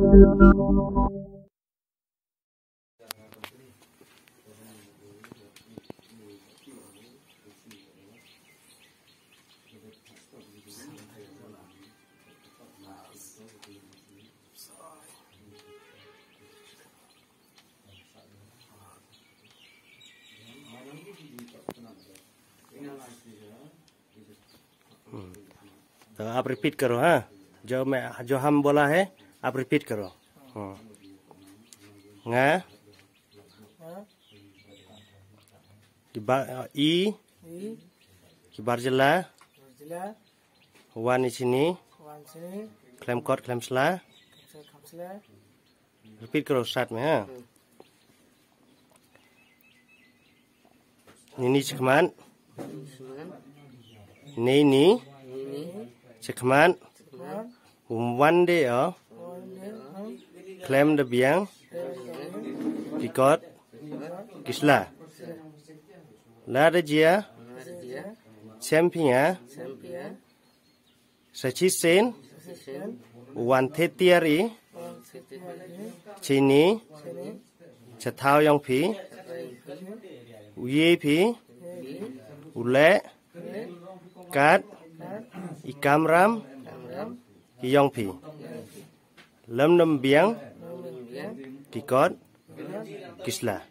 तो आप रिपीट करो। हाँ, जो हम बोला है आप रिपीट करो। nga i kibar jela wan di sini klaim kot klaim sela. Repeat karo start में। हाँ, ini cekman ini cekman one day klaim de biang Kikot Kisla La de Jia Champion Sachisen Wan Thetiari Chini Chatao Yong Pi Uye Pi Ule Kat Ikamram Yong Pi Lam Nam Biang Kikot Kisla.